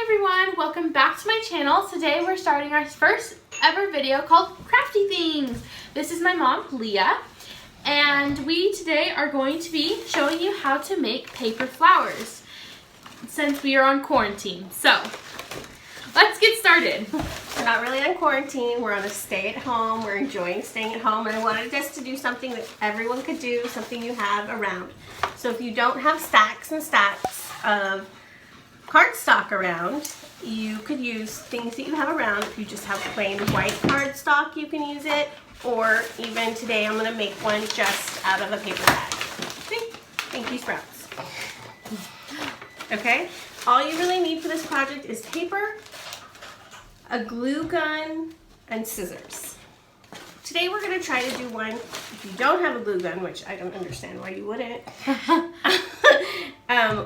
Hi everyone, welcome back to my channel. Today we're starting our first ever video called Crafty Things. This is my mom, Leah, and we today are going to be showing you how to make paper flowers since we are on quarantine. So, let's get started. We're not really on quarantine, we're on a stay at home, we're enjoying staying at home, and I wanted us to do something that everyone could do, something you have around. So if you don't have stacks and stacks of cardstock around, you could use things that you have around. If you just have plain white cardstock, you can use it, or even today I'm going to make one just out of a paper bag. See? Thank you, Sprouts. Okay, all you really need for this project is paper, a glue gun, and scissors. Today we're going to try to do one, if you don't have a glue gun, which I don't understand why you wouldn't,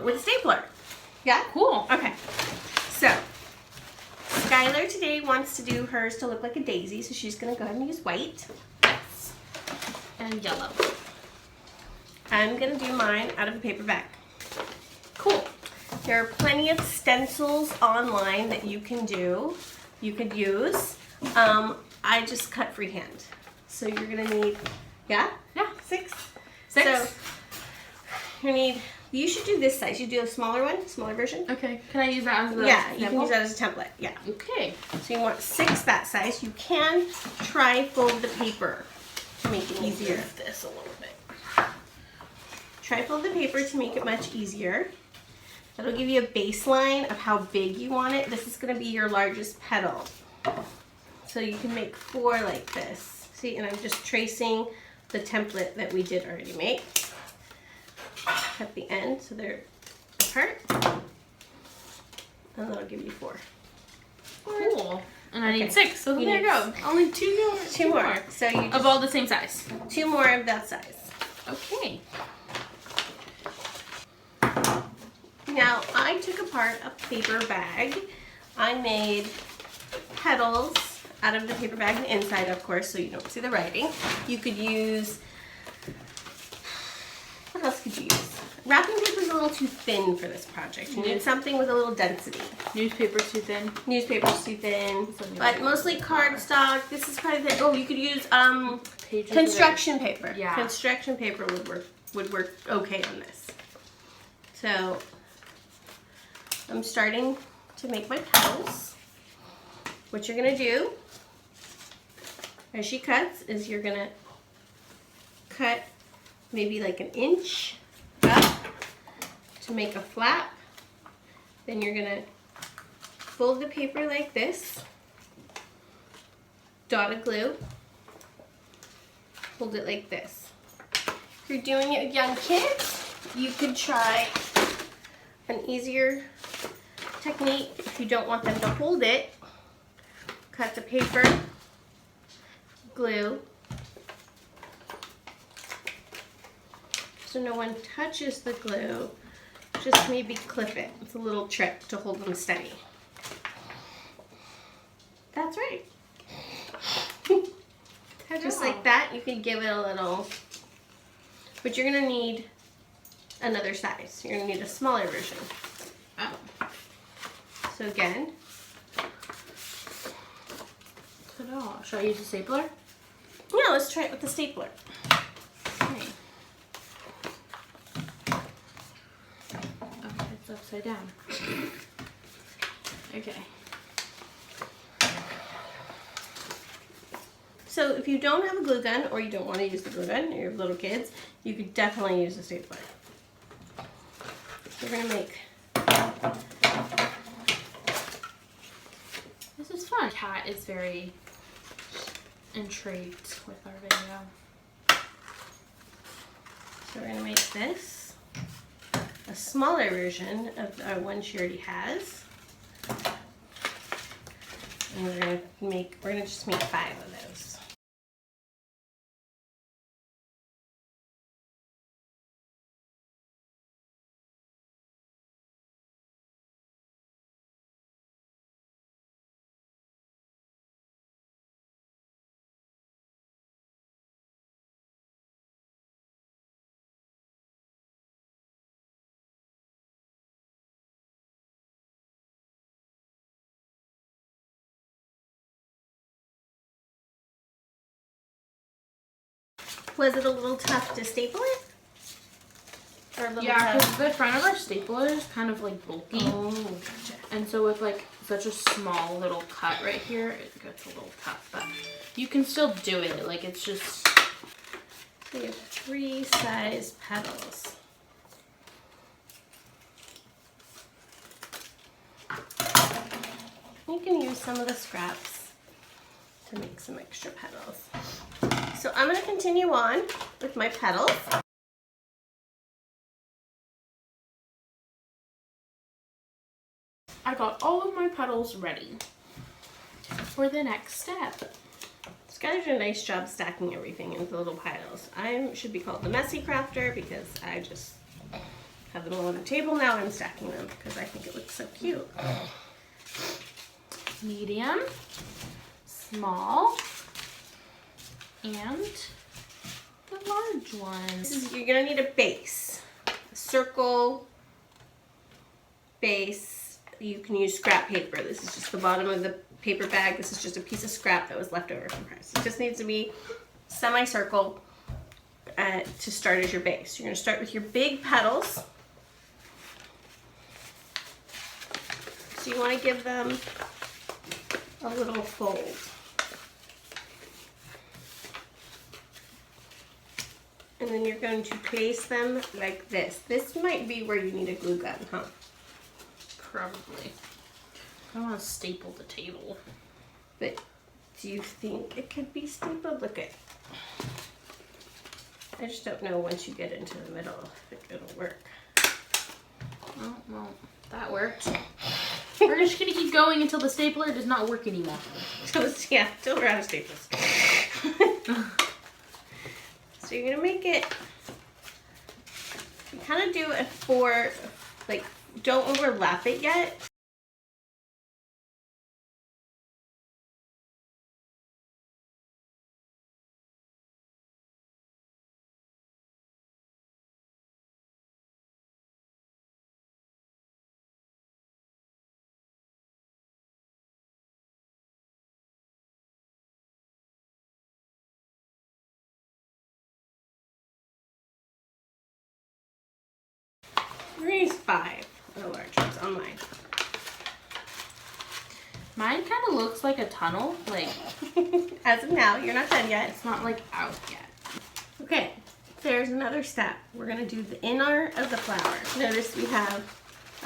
with a stapler. Yeah? Cool. Okay. So, Skylar today wants to do hers to look like a daisy, so she's going to go ahead and use white. Yes. And yellow. I'm going to do mine out of a paper bag. Cool. There are plenty of stencils online that you can do. You could use. I just cut freehand. So you're going to need, yeah? Yeah. Six. So, you should do this size. You do a smaller one, smaller version. okay. Can I use that as a Yeah, example? you can use that as a template. Yeah. Okay. So you want 6 that size. You can tri-fold the paper to make it easier. This a little bit. Tri-fold the paper to make it much easier. That'll give you a baseline of how big you want it. This is going to be your largest petal. So you can make 4 like this. See, and I'm just tracing the template that we did already make at the end, so they're apart. And that'll give you 4. Cool. And I need Okay. 6, so there you go. Only 2 more. 2 more. So you Of all the same size. 2 more of that size. Okay. Now, I took apart a paper bag. I made petals out of the paper bag, the inside, of course, so you don't see the writing. You could use, what else could you use? Wrapping paper is a little too thin for this project. You need something with a little density. Newspaper's too thin. Newspaper's too thin, Something but like mostly cardstock. This is probably the, oh, you could use Pages construction paper. Yeah. Construction paper would work okay on this. So I'm starting to make my petals. What you're gonna do as she cuts is you're gonna cut maybe like an inch up to make a flap. Then you're gonna fold the paper like this, dot a glue, hold it like this. If you're doing it with young kids, you could try an easier technique. If you don't want them to hold it, cut the paper, glue, so no one touches the glue. Just maybe clip it. It's a little trick to hold them steady. That's right. Just like that, you can give it a little, but you're gonna need another size. You're gonna need a smaller version. Oh. So again, Ta-da. Should I use a stapler? yeah, let's try it with the stapler. Okay. Oh, it's upside down. Okay. So if you don't have a glue gun, or you don't want to use the glue gun, or you have little kids, you could definitely use a stapler. We're gonna make. This is fun. Cat is very intrigued with our video. So we're gonna make this a smaller version of our one she already has. And we're gonna just make 5 of those. Was it a little tough to staple it? Or a little Yeah, tough? because the front of our stapler is kind of like bulky. Oh, gotcha. And so with like such a small little cut right here, it gets a little tough. But you can still do it. Like it's just... We have 3 size petals. You can use some of the scraps to make some extra petals. So I'm going to continue on with my petals. I got all of my petals ready for the next step. Skylar did a nice job stacking everything into little piles. I should be called the messy crafter because I just have them all on the table now. I'm stacking them because I think it looks so cute. Medium, small, and the large ones. You're gonna need a base, a circle base. You can use scrap paper. This is just the bottom of the paper bag. This is just a piece of scrap that was left over from Christ. It just needs to be semicircle to start as your base. You're gonna start with your big petals. So you wanna give them a little fold. And then you're going to place them like this. This might be where you need a glue gun, huh? Probably. I want to staple the table. But do you think it could be stapled? Look at. I just don't know once you get into the middle if it'll work. Oh, well, that worked. We're just going to keep going until the stapler does not work anymore. Yeah, till we're out of staples. So you're going to make it, you kind of do it for, like, don't overlap it yet. We're going to use 5 of the large ones on mine. Mine kind of looks like a tunnel. Like, As of now, you're not done yet. it's not like out yet. Okay, there's another step. We're going to do the inner of the flower. Notice we have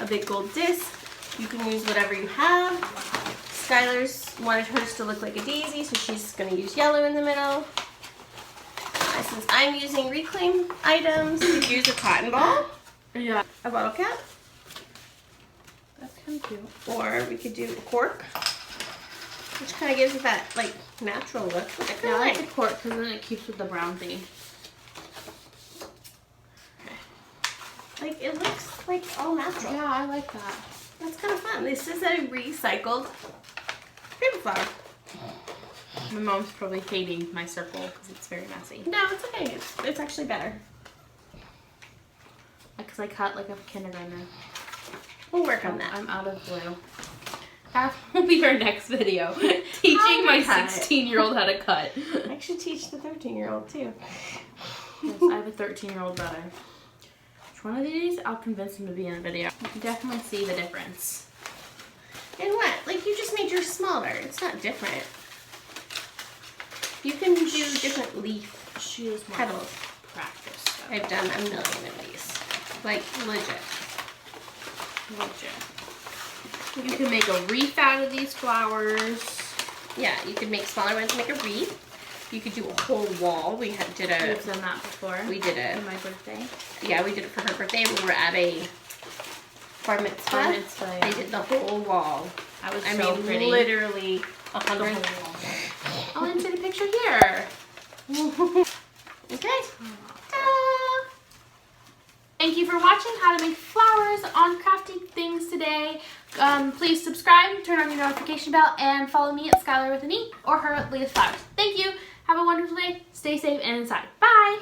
a big gold disc. You can use whatever you have. Skylar's wanted hers to look like a daisy, so she's going to use yellow in the middle. Since I'm using reclaim items, you could use a cotton ball, Yeah. a bottle cap, That's kind of cute. or we could do a cork, which kind of gives it that like natural look. Which I Yeah, I kind like of the like. cork because then it keeps with the brown thing. Like it looks like all natural. Yeah, I like that. That's kind of fun. This is a recycled paper flower. My mom's probably hating my circle because it's very messy. No, it's okay. It's actually better. Because I cut like a kindergartner. We'll work on that. I'm out of glue. That will be our next video. Teaching my cut. 16-year-old how to cut. I should teach the 13-year-old too. Yes, I have a 13-year-old brother. Which one of these I'll convince him to be in a video. You can definitely see the difference. And what? Like you just made yours smaller. It's not different. You can do different leaf She is more petals. practice. So. I've done a million of these. Like legit. Legit. You can make a wreath out of these flowers. Yeah, you could make smaller ones, make a wreath. You could do a whole wall. We did a. We've done that before. We did For it. my birthday. Yeah, we did it for her birthday. We were at a bar mitzvah. Bar mitzvah, yeah. They did the whole wall. That was I so mean, pretty. literally The 100. whole wall. I'll insert a picture here. Okay. Ta-da! Thank you for watching how to make flowers on Crafty Things today. Please subscribe, turn on your notification bell, and follow me at Skylar with an E or her at Leah's Flowers. Thank you. Have a wonderful day. Stay safe and inside. Bye.